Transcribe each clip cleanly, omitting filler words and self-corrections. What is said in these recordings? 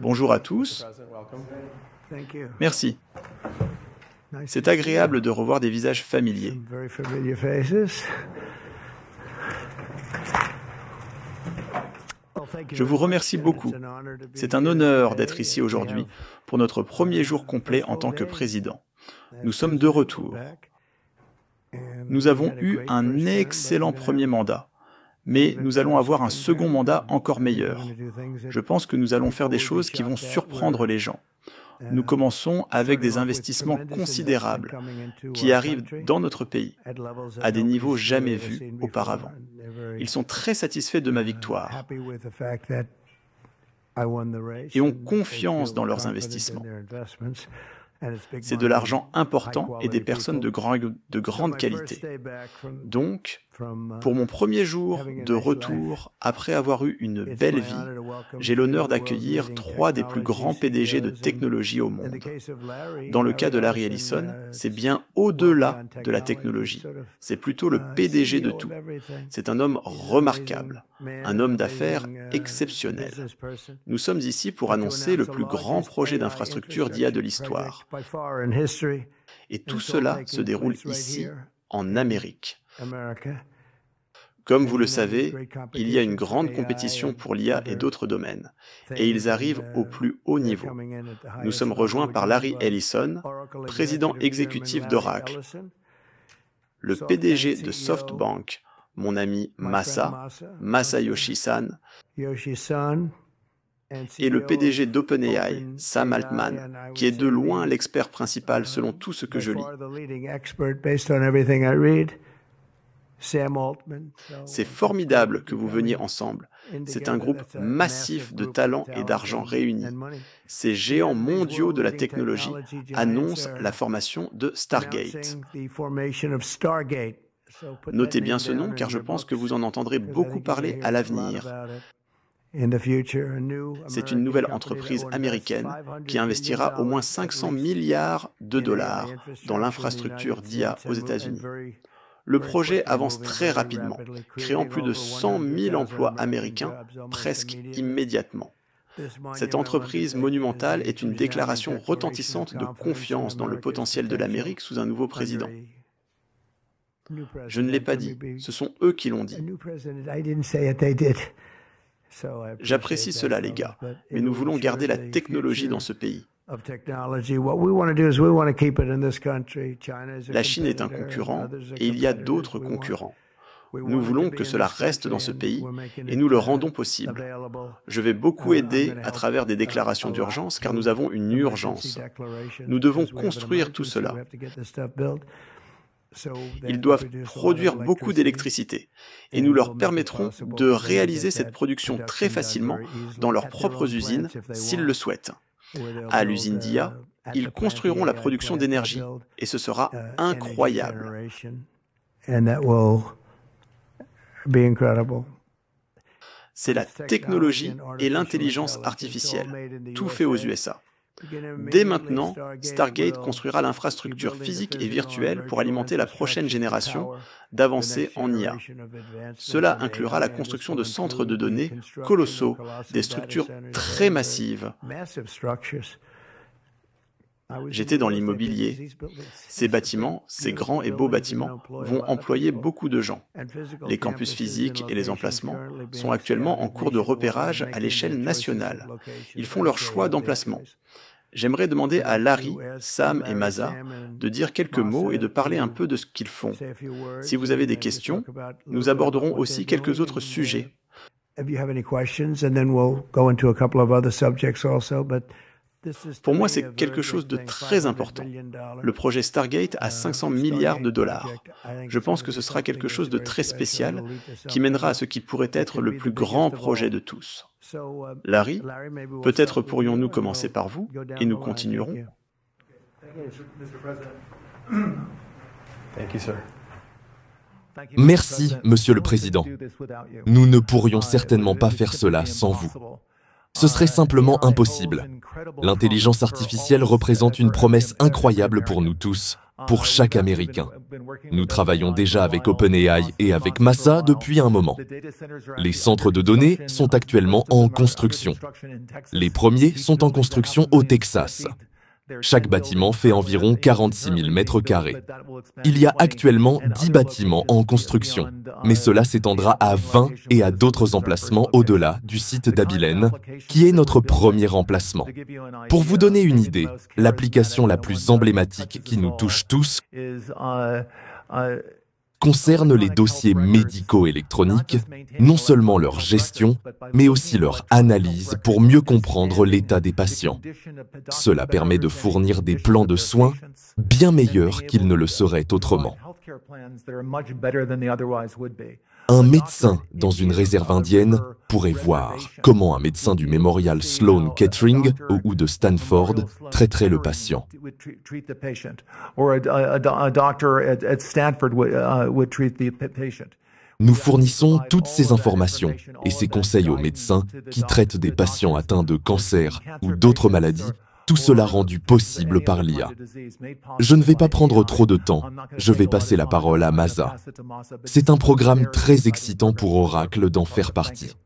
Bonjour à tous. Merci. C'est agréable de revoir des visages familiers. Je vous remercie beaucoup. C'est un honneur d'être ici aujourd'hui pour notre premier jour complet en tant que président. Nous sommes de retour. Nous avons eu un excellent premier mandat, mais nous allons avoir un second mandat encore meilleur. Je pense que nous allons faire des choses qui vont surprendre les gens. Nous commençons avec des investissements considérables qui arrivent dans notre pays à des niveaux jamais vus auparavant. Ils sont très satisfaits de ma victoire et ont confiance dans leurs investissements. C'est de l'argent important et des personnes de grande qualité. Donc, pour mon premier jour de retour, après avoir eu une belle vie, j'ai l'honneur d'accueillir 3 des plus grands PDG de technologie au monde. Dans le cas de Larry Ellison, c'est bien au-delà de la technologie. C'est plutôt le PDG de tout. C'est un homme remarquable, un homme d'affaires exceptionnel. Nous sommes ici pour annoncer le plus grand projet d'infrastructure d'IA de l'histoire. Et tout cela se déroule ici, en Amérique. Comme vous le savez, il y a une grande compétition pour l'IA et d'autres domaines, et ils arrivent au plus haut niveau. Nous sommes rejoints par Larry Ellison, président exécutif d'Oracle, le PDG de SoftBank, mon ami Masayoshi Son, et le PDG d'OpenAI, Sam Altman, qui est de loin l'expert principal selon tout ce que je lis. C'est formidable que vous veniez ensemble. C'est un groupe massif de talents et d'argent réunis. Ces géants mondiaux de la technologie annoncent la formation de Stargate. Notez bien ce nom car je pense que vous en entendrez beaucoup parler à l'avenir. C'est une nouvelle entreprise américaine qui investira au moins 500 milliards de dollars dans l'infrastructure d'IA aux États-Unis. Le projet avance très rapidement, créant plus de 100 000 emplois américains presque immédiatement. Cette entreprise monumentale est une déclaration retentissante de confiance dans le potentiel de l'Amérique sous un nouveau président. Je ne l'ai pas dit, ce sont eux qui l'ont dit. J'apprécie cela, les gars, mais nous voulons garder la technologie dans ce pays. La Chine est un concurrent et il y a d'autres concurrents. Nous voulons que cela reste dans ce pays et nous le rendons possible. Je vais beaucoup aider à travers des déclarations d'urgence car nous avons une urgence. Nous devons construire tout cela. Ils doivent produire beaucoup d'électricité et nous leur permettrons de réaliser cette production très facilement dans leurs propres usines s'ils le souhaitent. À l'usine d'IA, ils construiront la production d'énergie et ce sera incroyable. C'est la technologie et l'intelligence artificielle, tout fait aux USA. Dès maintenant, Stargate construira l'infrastructure physique et virtuelle pour alimenter la prochaine génération d'avancées en IA. Cela inclura la construction de centres de données colossaux, des structures très massives. J'étais dans l'immobilier. Ces bâtiments, ces grands et beaux bâtiments, vont employer beaucoup de gens. Les campus physiques et les emplacements sont actuellement en cours de repérage à l'échelle nationale. Ils font leur choix d'emplacement. J'aimerais demander à Larry, Sam et Masa de dire quelques mots et de parler un peu de ce qu'ils font. Si vous avez des questions, nous aborderons aussi quelques autres sujets. Pour moi, c'est quelque chose de très important. Le projet Stargate a 500 milliards de dollars. Je pense que ce sera quelque chose de très spécial qui mènera à ce qui pourrait être le plus grand projet de tous. Larry, peut-être pourrions-nous commencer par vous et nous continuerons. Merci, Monsieur le Président. Nous ne pourrions certainement pas faire cela sans vous. Ce serait simplement impossible. L'intelligence artificielle représente une promesse incroyable pour nous tous. pour chaque Américain. Nous travaillons déjà avec OpenAI et avec Masa depuis un moment. Les centres de données sont actuellement en construction. Les premiers sont en construction au Texas. Chaque bâtiment fait environ 46 000 mètres carrés. Il y a actuellement 10 bâtiments en construction, mais cela s'étendra à 20 et à d'autres emplacements au-delà du site d'Abilene, qui est notre premier emplacement. Pour vous donner une idée, l'application la plus emblématique qui nous touche tous concerne les dossiers médicaux électroniques, non seulement leur gestion, mais aussi leur analyse pour mieux comprendre l'état des patients. Cela permet de fournir des plans de soins bien meilleurs qu'ils ne le seraient autrement. Un médecin dans une réserve indienne pourrait voir comment un médecin du Memorial Sloan Kettering ou de Stanford traiterait le patient. Nous fournissons toutes ces informations et ces conseils aux médecins qui traitent des patients atteints de cancer ou d'autres maladies, tout cela rendu possible par l'IA. Je ne vais pas prendre trop de temps, je vais passer la parole à Masa. C'est un programme très excitant pour Oracle d'en faire partie.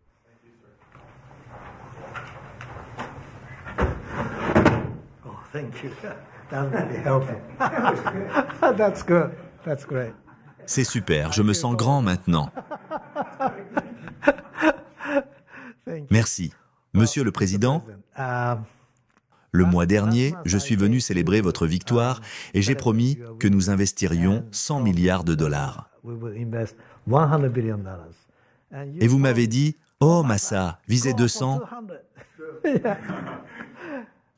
C'est super, je me sens grand maintenant. Merci. Monsieur le Président, le mois dernier, je suis venu célébrer votre victoire et j'ai promis que nous investirions 100 milliards de dollars. Et vous m'avez dit, « Oh Masa, visez 200 ».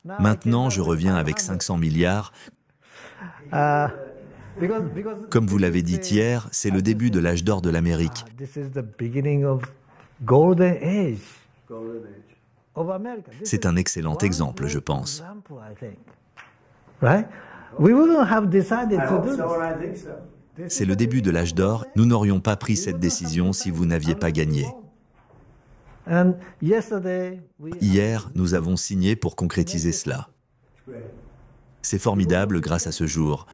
Maintenant, je reviens avec 500 milliards. Comme vous l'avez dit hier, c'est le début de l'âge d'or de l'Amérique. C'est un excellent exemple, je pense. C'est le début de l'âge d'or. Nous n'aurions pas pris cette décision si vous n'aviez pas gagné. Hier, nous avons signé pour concrétiser cela. C'est formidable grâce à ce jour.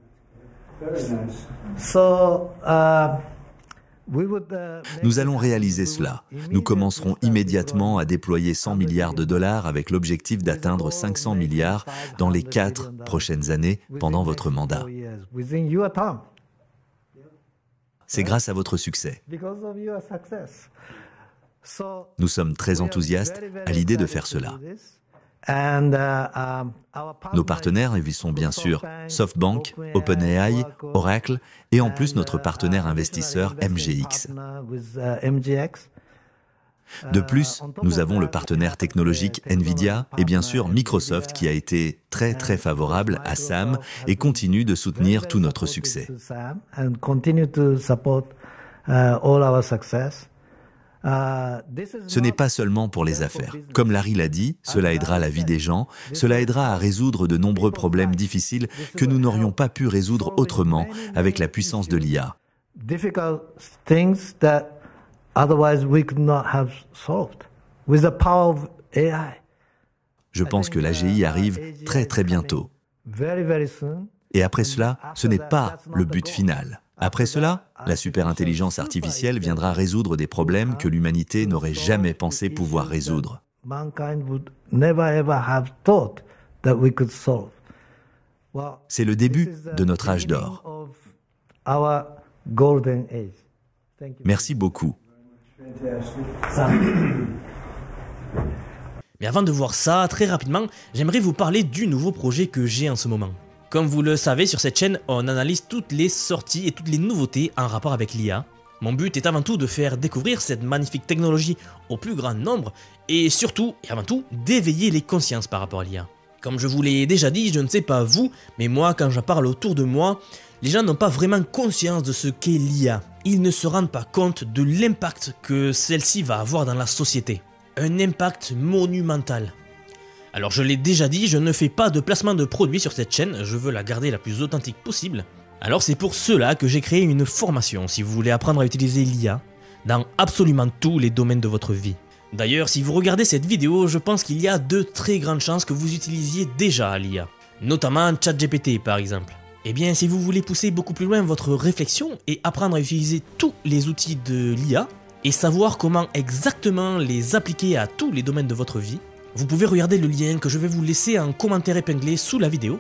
Nous allons réaliser cela. Nous commencerons immédiatement à déployer 100 milliards de dollars avec l'objectif d'atteindre 500 milliards dans les 4 prochaines années pendant votre mandat. C'est grâce à votre succès. Nous sommes très enthousiastes à l'idée de faire cela. Nos partenaires y sont bien sûr SoftBank, OpenAI, Oracle et en plus notre partenaire investisseur MGX. De plus, nous avons le partenaire technologique NVIDIA et bien sûr Microsoft qui a été très favorable à Sam et continue de soutenir tout notre succès. Ce n'est pas seulement pour les affaires. Comme Larry l'a dit, cela aidera la vie des gens, cela aidera à résoudre de nombreux problèmes difficiles que nous n'aurions pas pu résoudre autrement avec la puissance de l'IA. Je pense que l'AGI arrive très bientôt. Et après cela, ce n'est pas le but final. Après cela, la superintelligence artificielle viendra résoudre des problèmes que l'humanité n'aurait jamais pensé pouvoir résoudre. C'est le début de notre âge d'or. Merci beaucoup. Mais avant de voir ça, très rapidement, j'aimerais vous parler du nouveau projet que j'ai en ce moment. Comme vous le savez, sur cette chaîne, on analyse toutes les sorties et toutes les nouveautés en rapport avec l'IA. Mon but est avant tout de faire découvrir cette magnifique technologie au plus grand nombre et surtout, et avant tout, d'éveiller les consciences par rapport à l'IA. Comme je vous l'ai déjà dit, je ne sais pas vous, mais moi, quand j'en parle autour de moi, les gens n'ont pas vraiment conscience de ce qu'est l'IA. Ils ne se rendent pas compte de l'impact que celle-ci va avoir dans la société. Un impact monumental. Alors je l'ai déjà dit, je ne fais pas de placement de produits sur cette chaîne, je veux la garder la plus authentique possible. Alors c'est pour cela que j'ai créé une formation si vous voulez apprendre à utiliser l'IA dans absolument tous les domaines de votre vie. D'ailleurs, si vous regardez cette vidéo, je pense qu'il y a de très grandes chances que vous utilisiez déjà l'IA, notamment ChatGPT par exemple. Eh bien, si vous voulez pousser beaucoup plus loin votre réflexion et apprendre à utiliser tous les outils de l'IA et savoir comment exactement les appliquer à tous les domaines de votre vie, vous pouvez regarder le lien que je vais vous laisser en commentaire épinglé sous la vidéo.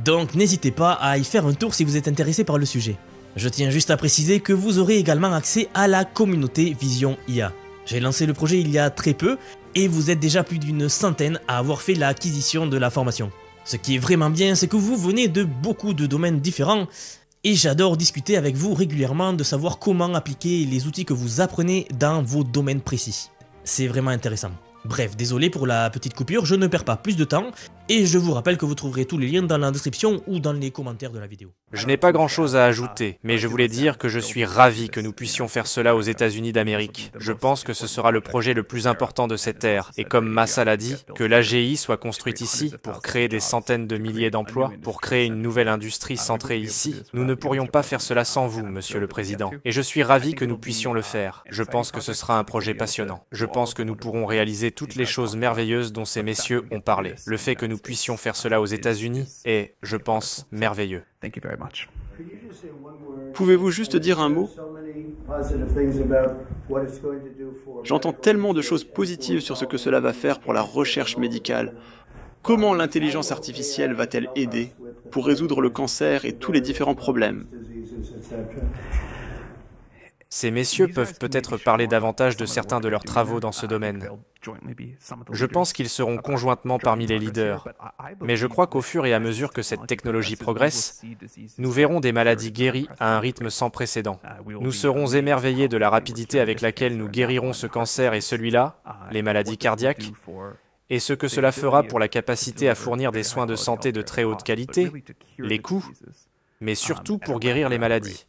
Donc n'hésitez pas à y faire un tour si vous êtes intéressé par le sujet. Je tiens juste à préciser que vous aurez également accès à la communauté Vision IA. J'ai lancé le projet il y a très peu et vous êtes déjà plus d'une centaine à avoir fait l'acquisition de la formation. Ce qui est vraiment bien, c'est que vous venez de beaucoup de domaines différents et j'adore discuter avec vous régulièrement de savoir comment appliquer les outils que vous apprenez dans vos domaines précis. C'est vraiment intéressant. Bref, désolé pour la petite coupure, je ne perds pas plus de temps et je vous rappelle que vous trouverez tous les liens dans la description ou dans les commentaires de la vidéo. Je n'ai pas grand-chose à ajouter, mais je voulais dire que je suis ravi que nous puissions faire cela aux États-Unis d'Amérique. Je pense que ce sera le projet le plus important de cette ère, et comme Massa l'a dit, que l'AGI soit construite ici pour créer des centaines de milliers d'emplois, pour créer une nouvelle industrie centrée ici. Nous ne pourrions pas faire cela sans vous, Monsieur le Président. Et je suis ravi que nous puissions le faire. Je pense que ce sera un projet passionnant. Je pense que nous pourrons réaliser toutes les choses merveilleuses dont ces messieurs ont parlé. Le fait que nous puissions faire cela aux États-Unis est, je pense, merveilleux. Pouvez-vous juste dire un mot? J'entends tellement de choses positives sur ce que cela va faire pour la recherche médicale. Comment l'intelligence artificielle va-t-elle aider pour résoudre le cancer et tous les différents problèmes? Ces messieurs peuvent peut-être parler davantage de certains de leurs travaux dans ce domaine. Je pense qu'ils seront conjointement parmi les leaders, mais je crois qu'au fur et à mesure que cette technologie progresse, nous verrons des maladies guéries à un rythme sans précédent. Nous serons émerveillés de la rapidité avec laquelle nous guérirons ce cancer et celui-là, les maladies cardiaques, et ce que cela fera pour la capacité à fournir des soins de santé de très haute qualité, les coûts, mais surtout pour guérir les maladies.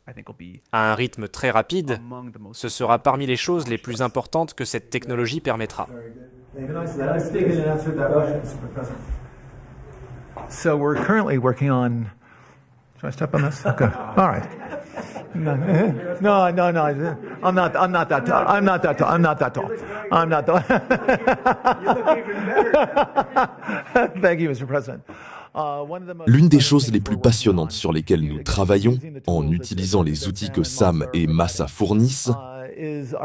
À un rythme très rapide, ce sera parmi les choses les plus importantes que cette technologie permettra. So we're currently working on... Should I step on this? Okay. All right. No, I'm not that tall. I'm not that tall. Thank you, Mr. President. L'une des choses les plus passionnantes sur lesquelles nous travaillons, en utilisant les outils que Sam et Massa fournissent, est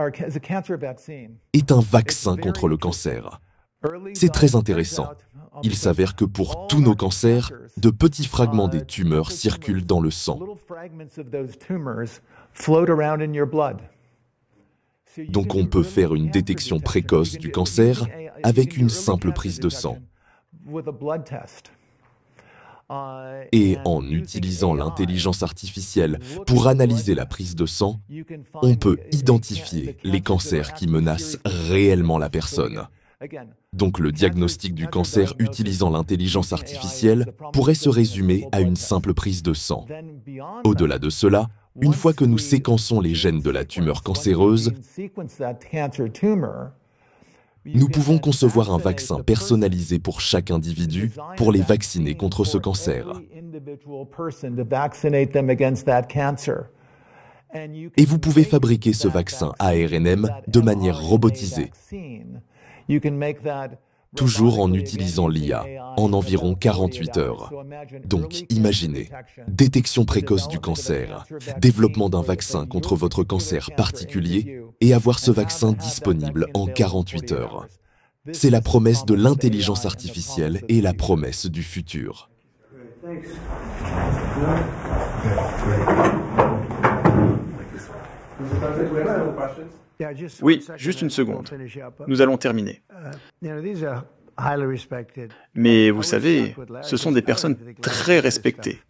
un vaccin contre le cancer. C'est très intéressant. Il s'avère que pour tous nos cancers, de petits fragments des tumeurs circulent dans le sang. Donc on peut faire une détection précoce du cancer avec une simple prise de sang. Et en utilisant l'intelligence artificielle pour analyser la prise de sang, on peut identifier les cancers qui menacent réellement la personne. Donc le diagnostic du cancer utilisant l'intelligence artificielle pourrait se résumer à une simple prise de sang. Au-delà de cela, une fois que nous séquençons les gènes de la tumeur cancéreuse, nous pouvons concevoir un vaccin personnalisé pour chaque individu pour les vacciner contre ce cancer. Et vous pouvez fabriquer ce vaccin ARNM de manière robotisée, toujours en utilisant l'IA, en environ 48 heures. Donc imaginez, détection précoce du cancer, développement d'un vaccin contre votre cancer particulier et avoir ce vaccin disponible en 48 heures. C'est la promesse de l'intelligence artificielle et la promesse du futur. Oui, juste une seconde. Nous allons terminer. Mais vous savez, ce sont des personnes très respectées.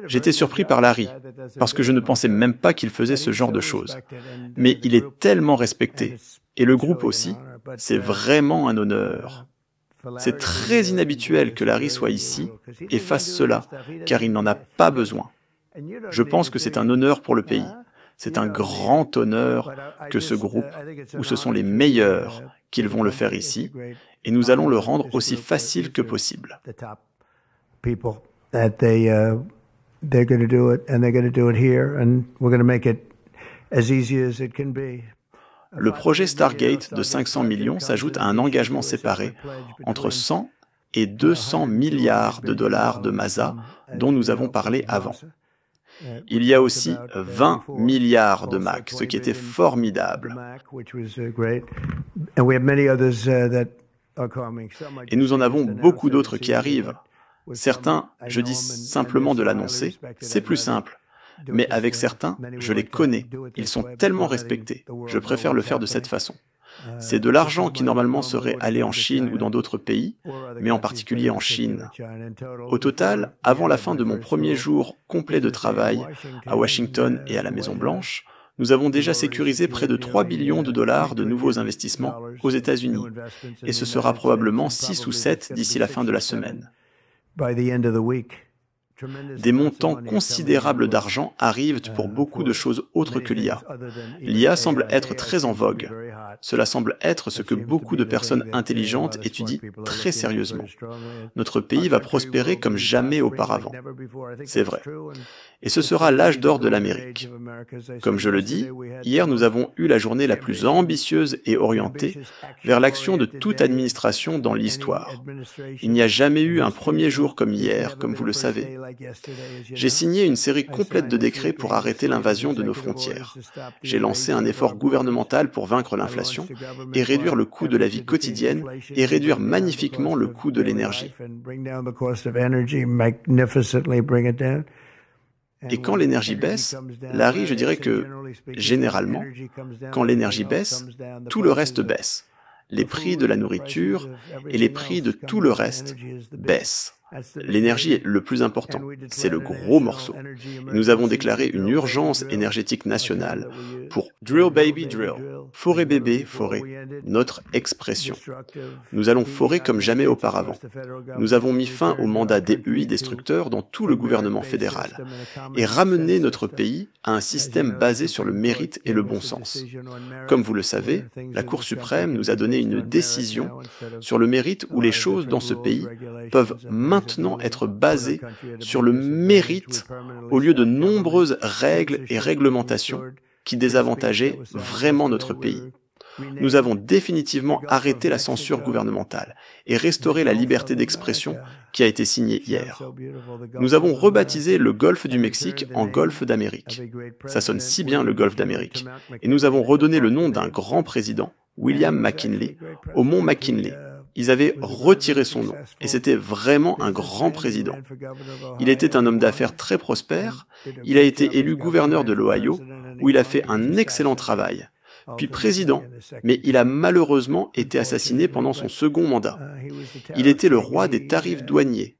J'étais surpris par Larry, parce que je ne pensais même pas qu'il faisait ce genre de choses. Mais il est tellement respecté, et le groupe aussi, c'est vraiment un honneur. C'est très inhabituel que Larry soit ici et fasse cela, car il n'en a pas besoin. Je pense que c'est un honneur pour le pays. C'est un grand honneur que ce groupe, où ce sont les meilleurs, qu'ils vont le faire ici, et nous allons le rendre aussi facile que possible. Le projet Stargate de 500 millions s'ajoute à un engagement séparé entre 100 et 200 milliards de dollars de Masa dont nous avons parlé avant. Il y a aussi 20 milliards de Mac, ce qui était formidable. Et nous en avons beaucoup d'autres qui arrivent. Certains, je dis simplement de l'annoncer, c'est plus simple. Mais avec certains, je les connais. Ils sont tellement respectés. Je préfère le faire de cette façon. C'est de l'argent qui normalement serait allé en Chine ou dans d'autres pays, mais en particulier en Chine. Au total, avant la fin de mon premier jour complet de travail à Washington et à la Maison-Blanche, nous avons déjà sécurisé près de 3 billions de dollars de nouveaux investissements aux États-Unis, et ce sera probablement 6 ou 7 d'ici la fin de la semaine. Des montants considérables d'argent arrivent pour beaucoup de choses autres que l'IA. L'IA semble être très en vogue. Cela semble être ce que beaucoup de personnes intelligentes étudient très sérieusement. Notre pays va prospérer comme jamais auparavant. C'est vrai. Et ce sera l'âge d'or de l'Amérique. Comme je le dis, hier nous avons eu la journée la plus ambitieuse et orientée vers l'action de toute administration dans l'histoire. Il n'y a jamais eu un premier jour comme hier, comme vous le savez. J'ai signé une série complète de décrets pour arrêter l'invasion de nos frontières. J'ai lancé un effort gouvernemental pour vaincre l'inflation et réduire le coût de la vie quotidienne et réduire magnifiquement le coût de l'énergie. Et quand l'énergie baisse, Larry, je dirais que, généralement, quand l'énergie baisse, tout le reste baisse. Les prix de la nourriture et les prix de tout le reste baissent. L'énergie est le plus important, c'est le gros morceau. Nous avons déclaré une urgence énergétique nationale pour Drill Baby Drill, forer bébé, forer, notre expression. Nous allons forer comme jamais auparavant. Nous avons mis fin au mandat DEI destructeur dans tout le gouvernement fédéral et ramené notre pays à un système basé sur le mérite et le bon sens. Comme vous le savez, la Cour suprême nous a donné une décision sur le mérite où les choses dans ce pays peuvent maintenant être basées sur le mérite au lieu de nombreuses règles et réglementations qui désavantageaient vraiment notre pays. Nous avons définitivement arrêté la censure gouvernementale et restauré la liberté d'expression qui a été signée hier. Nous avons rebaptisé le golfe du Mexique en golfe d'Amérique. Ça sonne si bien le golfe d'Amérique. Et nous avons redonné le nom d'un grand président, William McKinley, au mont McKinley. Ils avaient retiré son nom, et c'était vraiment un grand président. Il était un homme d'affaires très prospère, il a été élu gouverneur de l'Ohio, où il a fait un excellent travail, puis président, mais il a malheureusement été assassiné pendant son second mandat. Il était le roi des tarifs douaniers.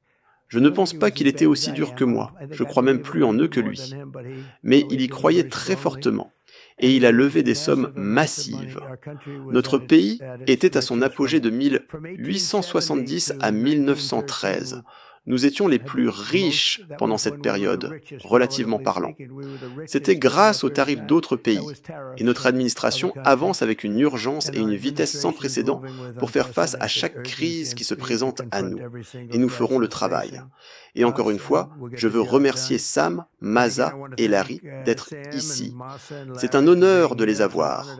Je ne pense pas qu'il était aussi dur que moi, je crois même plus en eux que lui. Mais il y croyait très fortement. Et il a levé des sommes massives. Notre pays était à son apogée de 1870 à 1913. Nous étions les plus riches pendant cette période, relativement parlant. C'était grâce aux tarifs d'autres pays. Et notre administration avance avec une urgence et une vitesse sans précédent pour faire face à chaque crise qui se présente à nous. Et nous ferons le travail. Et encore une fois, je veux remercier Sam, Masa et Larry d'être ici. C'est un honneur de les avoir.